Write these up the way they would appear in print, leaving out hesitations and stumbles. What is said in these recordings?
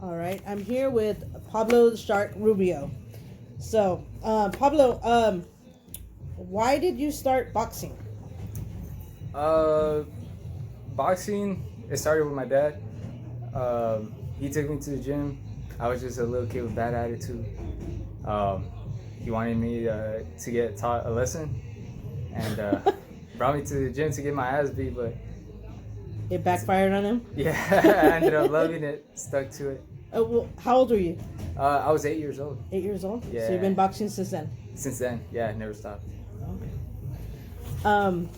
All right, I'm here with Pablo the Shark Rubio. So, Pablo, why did you start boxing? Uh, Boxing. It started with my dad. He took me to the gym. I was just a little kid with bad attitude. Um, he wanted me to get taught a lesson, and brought me to the gym to get my ass beat. But It backfired on him. yeah, I ended up loving it. Stuck to it. Well, how old were you? I was 8 years old. 8 years old. Yeah. So you've been boxing since then. Since then, yeah, never stopped. Okay. Um,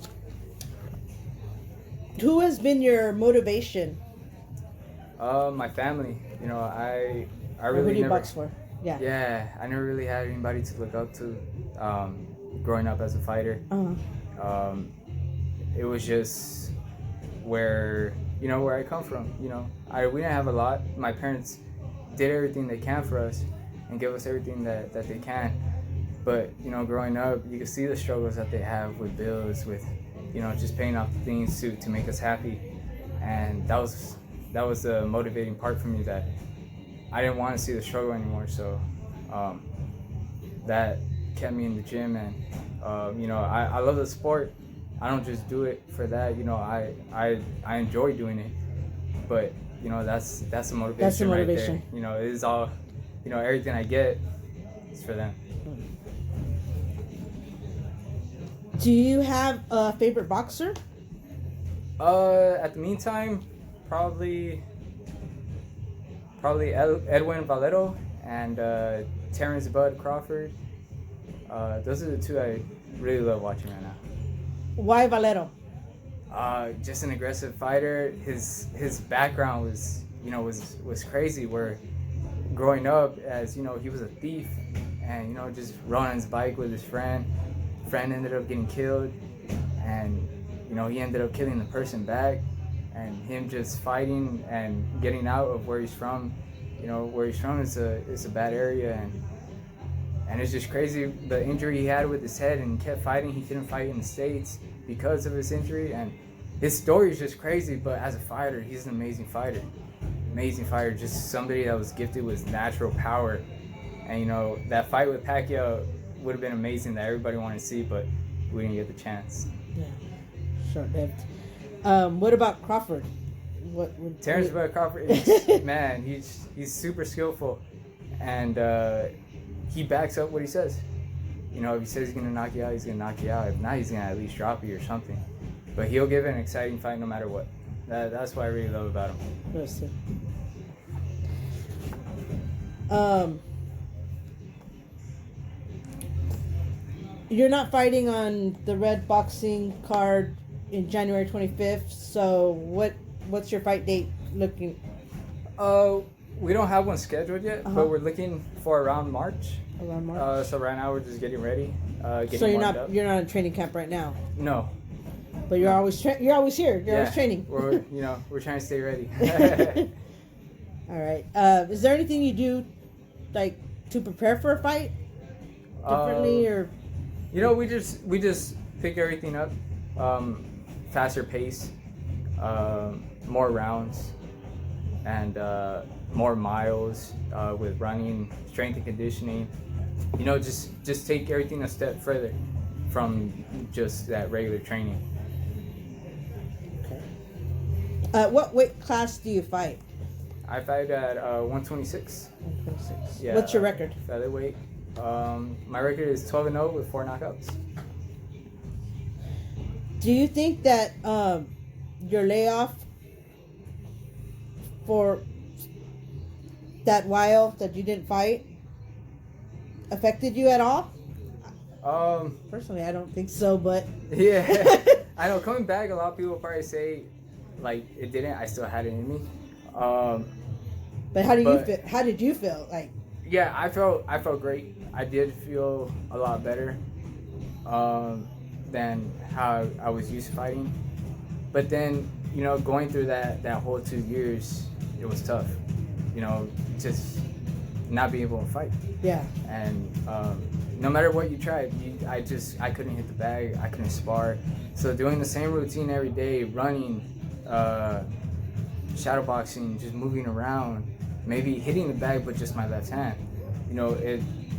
who has been your motivation? My family. You know, I Or who really do you never. box for? Yeah. Yeah, I never really had anybody to look up to. Growing up as a fighter. Um, it was just where I come from. We didn't have a lot. My parents did everything they can for us and give us everything that they can. But growing up, you can see the struggles that they have with bills, with just paying off the things to make us happy, and that was the motivating part for me, that I didn't want to see the struggle anymore. So that kept me in the gym, and I love the sport. I don't just do it for that. I enjoy doing it, but that's the motivation. That's the motivation. Right there. It is all, everything I get is for them. Do you have a favorite boxer? At the meantime, probably Edwin Valero and Terrence Bud Crawford. Those are the two I really love watching right now. Why Valero? Just an aggressive fighter. His background was crazy. Where growing up, as he was a thief, and just rode on his bike with his friend. Friend ended up getting killed, and he ended up killing the person back, and him just fighting and getting out of where he's from. Where he's from is a bad area, and it's just crazy the injury he had with his head, and he kept fighting. He couldn't fight in the States because of his injury, and his story is just crazy. But as a fighter, he's an amazing fighter. Just somebody that was gifted with natural power. And that fight with Pacquiao would have been amazing, that everybody wanted to see, but we didn't get the chance. Yeah, short-lived. What about Crawford? Terrence Bud Crawford, man, he's super skillful, and he backs up what he says. If he says he's gonna knock you out, he's gonna knock you out. If not, he's gonna at least drop you or something. But he'll give it an exciting fight no matter what. That's what I really love about him. Interesting. You're not fighting on the red boxing card in January 25th. So what's your fight date looking? We don't have one scheduled yet, but we're looking for around March. Around March. So right now we're just getting ready. So you're not in training camp right now. No. But you're always here. You're always training. We're trying to stay ready. All right. Is there anything you do, like, to prepare for a fight differently, or? We just pick everything up, faster pace, more rounds, and more miles with running, strength and conditioning. Just take everything a step further from just that regular training. Okay. What weight class do you fight? I fight at 126. 126. Yeah. What's your record? Featherweight. My record is 12-0 with 4 knockouts. Do you think that your layoff for that while that you didn't fight affected you at all? Personally, I don't think so, but yeah, I know coming back, a lot of people probably say like it didn't. I still had it in me. But how do you feel? How did you feel? Like, yeah, I felt great. I did feel a lot better than how I was used to fighting. But then, going through that whole 2 years, it was tough. Just not being able to fight. Yeah. And no matter what you tried, I couldn't hit the bag. I couldn't spar. So doing the same routine every day, running, shadow boxing, just moving around, maybe hitting the bag, but just my left hand. You know,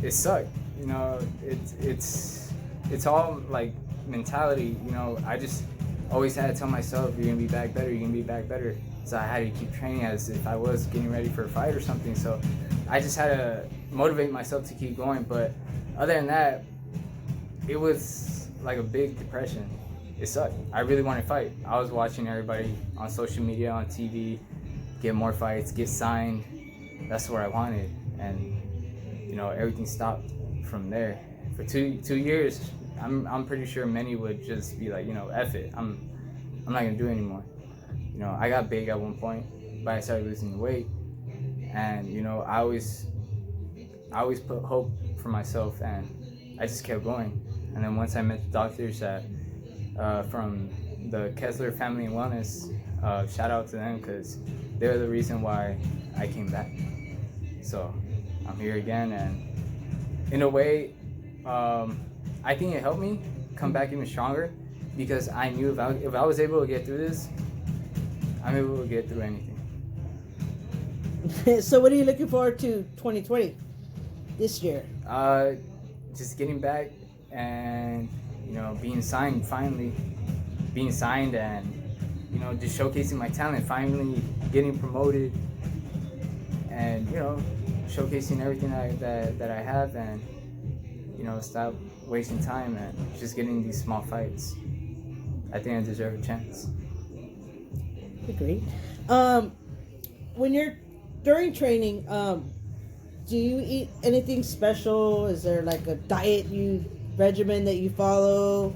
it sucked. You know, it's all like mentality. You know, I just always had to tell myself, you're gonna be back better. You're gonna be back better. So I had to keep training as if I was getting ready for a fight or something. So I just had to motivate myself to keep going. But other than that, it was like a big depression. It sucked. I really wanted to fight. I was watching everybody on social media, on TV, get more fights, get signed. That's what I wanted. And, you know, everything stopped from there. For two years, I'm pretty sure many would just be like, you know, F it. I'm not gonna do it anymore. You know, I got big at one point, but I started losing weight. And, you know, I always put hope for myself, and I just kept going. And then once I met the doctors that from the Kessler Family and Wellness, shout out to them, because they're the reason why I came back. So I'm here again, and in a way, I think it helped me come back even stronger, because I knew if I was able to get through this, I'm able to get through anything. So what are you looking forward to 2020 this year? Just getting back and, you know, being signed, finally being signed, and, you know, just showcasing my talent, finally getting promoted, and, you know, showcasing everything that I have, and, you know, stop wasting time and just getting these small fights. I think I deserve a chance. Great. When you're during training, do you eat anything special? Is there like a regimen that you follow,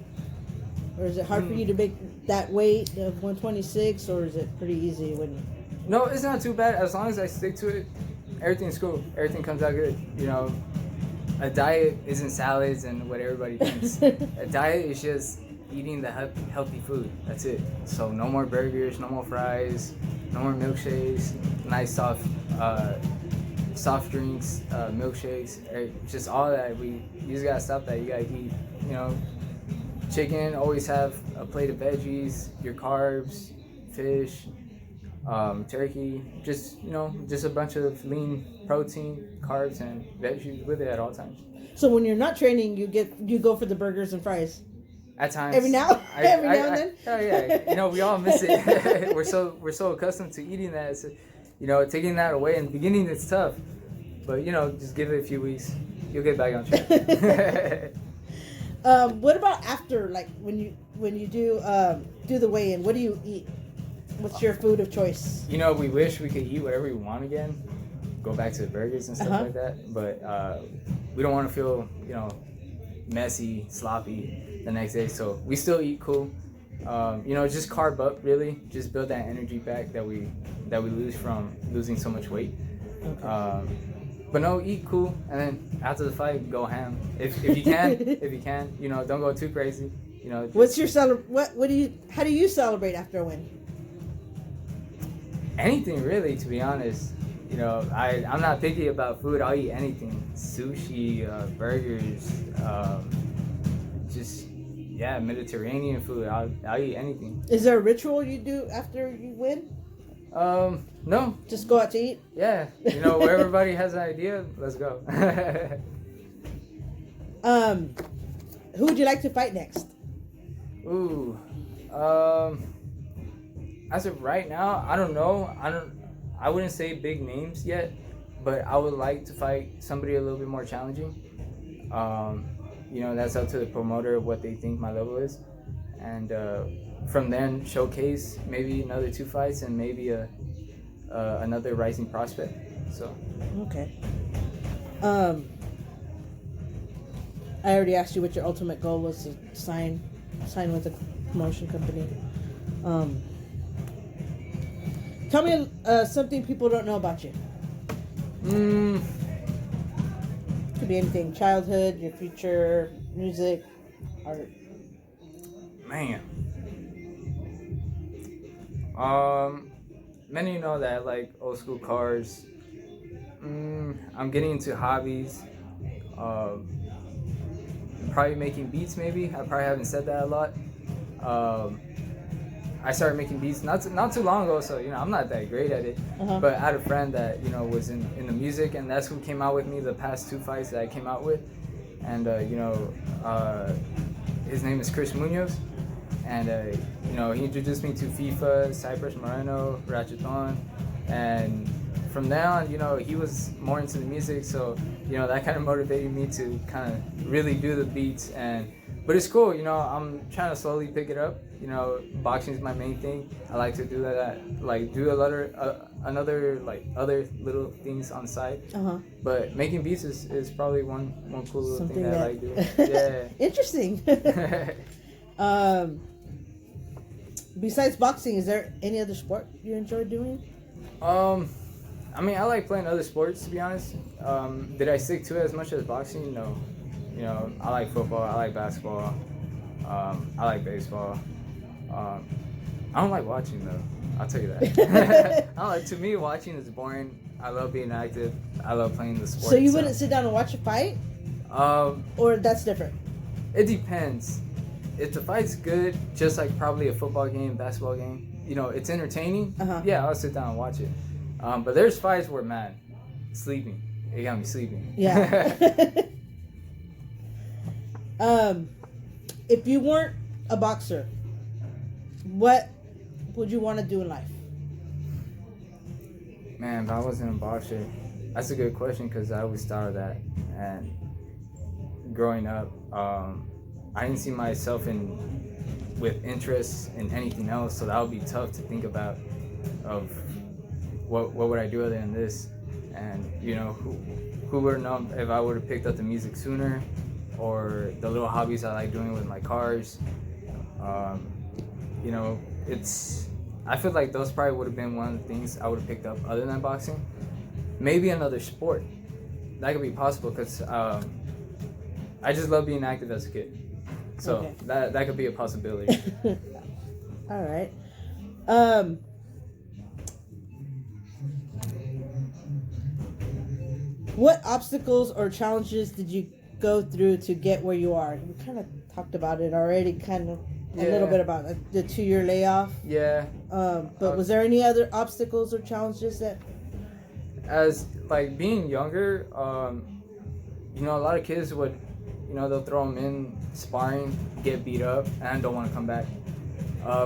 or is it hard for you to make that weight of 126, or is it pretty easy when? No, it's not too bad. As long as I stick to it, everything's cool. Everything comes out good. You know, a diet isn't salads and what everybody thinks. A diet is just eating the healthy food. That's it. So no more burgers, no more fries, no more milkshakes, nice soft drinks, milkshakes, just all that. You just gotta stop that. You gotta eat, you know, chicken, always have a plate of veggies, your carbs, fish, turkey, just, you know, just a bunch of lean protein, carbs, and veggies with it at all times. So when you're not training, you go for the burgers and fries? At times. Every now and then? Oh yeah, you know, we all miss it. we're so accustomed to eating that. So, you know, taking that away in the beginning, it's tough. But, you know, just give it a few weeks. You'll get back on track. What about after, like, when you do the weigh-in? What do you eat? What's your food of choice? You know, we wish we could eat whatever we want again. Go back to the burgers and stuff like that. But we don't want to feel, you know, messy, sloppy the next day. So we still eat cool. You know, just carb up, really. Just build that energy back that we lose from losing so much weight. Okay. But no, eat cool, and then after the fight, go ham. If you can, you know, don't go too crazy. You know. What's your how do you celebrate after a win? Anything really, to be honest. You know, I'm not picky about food. I'll eat anything. Sushi, burgers, just Mediterranean food. I'll eat anything. Is there a ritual you do after you win? No. Just go out to eat? Yeah. You know, where everybody has an idea, let's go. Who would you like to fight next? Ooh. As of right now, I don't know. I wouldn't say big names yet, but I would like to fight somebody a little bit more challenging. You know, that's up to the promoter of what they think my level is. And from then showcase maybe another 2 fights and maybe another rising prospect. So okay. I already asked you what your ultimate goal was to sign with a promotion company. Tell me something people don't know about you. Could be anything: childhood, your future, music, art. Man. Many know that I like old school cars. I'm getting into hobbies. Probably making beats, maybe. I probably haven't said that a lot. I started making beats not too long ago, so I'm not that great at it. But I had a friend that was in the music, and that's who came out with me the past 2 fights that I came out with, and his name is Chris Munoz, and he introduced me to FIFA, Cypress Moreno, Ratcheton, and from then on, he was more into the music, so that kind of motivated me to kind of really do the beats. But it's cool, I'm trying to slowly pick it up. Boxing is my main thing. I like to do that, like do another like other little things on the side. But making beats is probably one cool little Something thing that I like doing. Yeah. Interesting. Besides boxing, is there any other sport you enjoy doing? I mean, I like playing other sports, to be honest. Did I stick to it as much as boxing? No. I like football. I like basketball. I like baseball. I don't like watching though. I'll tell you that. To me, watching is boring. I love being active. I love playing the sport. So you wouldn't sit down and watch a fight? Or that's different? It depends. If the fight's good, just like probably a football game, basketball game, it's entertaining. Yeah, I'll sit down and watch it. But there's fights where, man, sleeping. It got me sleeping. Yeah. If you weren't a boxer, what would you want to do in life? Man, if I wasn't a boxer, that's a good question, because I always thought of that. And growing up, I didn't see myself with interest in anything else, so that would be tough to think about of what would I do other than this. And who would have known if I would have picked up the music sooner, or the little hobbies I like doing with my cars. I feel like those probably would have been one of the things I would have picked up other than boxing. Maybe another sport. That could be possible, because I just love being active as a kid. So okay. that could be a possibility. All right. What obstacles or challenges did you go through to get where you are? We kind of talked about it already, a little bit about the 2-year layoff. Yeah. But was there any other obstacles or challenges that? As like being younger, a lot of kids would, they'll throw them in sparring, get beat up, and don't want to come back.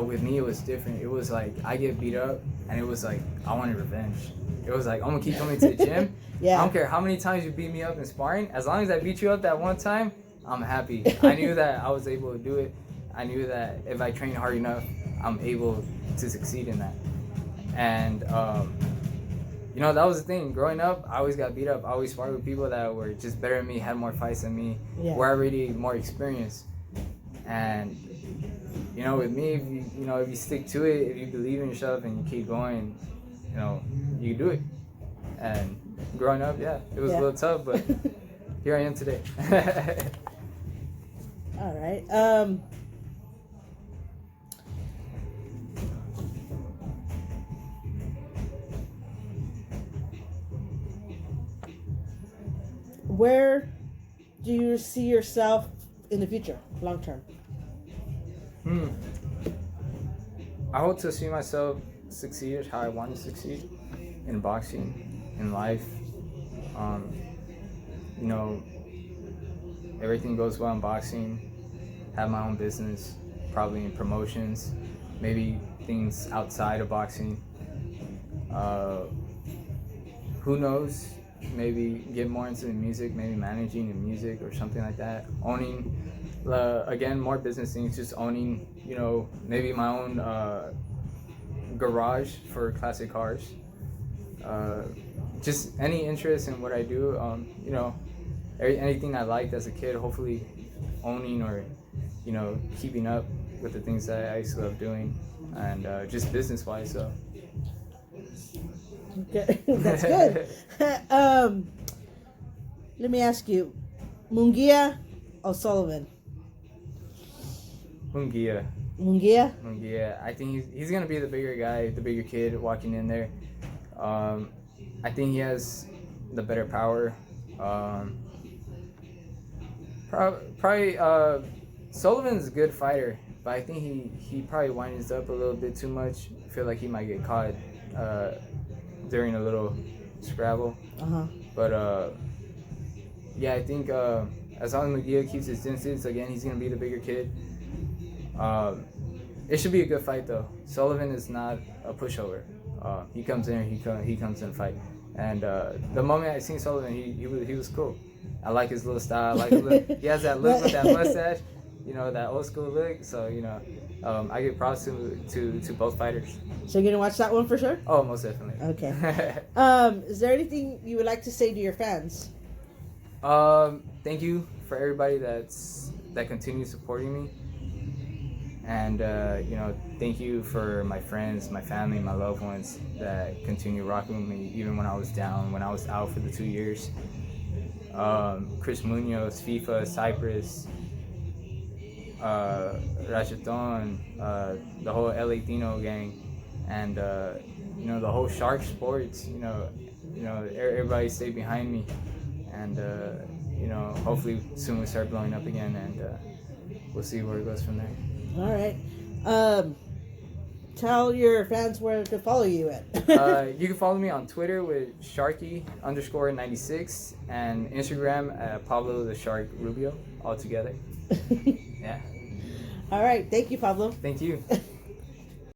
With me, it was different. It was like I get beat up, and it was like I wanted revenge. It was like I'm gonna keep coming to the gym. Yeah. I don't care how many times you beat me up in sparring. As long as I beat you up that one time, I'm happy. I knew that I was able to do it. I knew that if I train hard enough, I'm able to succeed in that. And that was the thing. Growing up, I always got beat up. I always sparred with people that were just better than me, had more fights than me, were already more experienced. And with me, if you stick to it, if you believe in yourself and you keep going, you can do it. And growing up, it was a little tough, but here I am today. All right. Where do you see yourself in the future, long term? I hope to see myself succeed how I want to succeed in boxing, in life. Everything goes well in boxing, have my own business, probably in promotions, maybe things outside of boxing. Who knows? Maybe get more into the music, maybe managing the music or something like that. Owning, again, more business things, just owning, maybe my own garage for classic cars. Just any interest in what I do, anything I liked as a kid, hopefully owning or, keeping up with the things that I used to love doing, and just business-wise, so. Okay, that's good. Let me ask you, Munguia or Sullivan? Munguia. Munguia? Munguia. I think he's going to be the bigger guy, the bigger kid walking in there. I think he has the better power. Probably Sullivan's a good fighter, but I think he probably winds up a little bit too much. I feel like he might get caught during a little scrabble. But yeah, I think as long as Mejia keeps his distance, again, he's gonna be the bigger kid. It should be a good fight though. Sullivan is not a pushover. He comes in, he comes in fight. And the moment I seen Sullivan, he was cool. I like his little style. I like his look. He has that look with that mustache, you know, that old school look. So you know, I give props to both fighters. So you're gonna watch that one for sure? Oh, most definitely. Okay. Is there anything you would like to say to your fans? Thank you for everybody that continues supporting me. And, you know, thank you for my friends, my family, my loved ones that continue rocking with me even when I was down, when I was out for the 2 years. Chris Munoz, FIFA, Cypress, Racheton, the whole LA Dino gang, and, you know, the whole Shark Sports, you know, everybody stayed behind me. And, you know, hopefully soon we start blowing up again, and we'll see where it goes from there. All right. Tell your fans where to follow you at. You can follow me on Twitter with Sharky_96 and Instagram at Pablo the Shark Rubio all together. Yeah. All right. Thank you, Pablo. Thank you.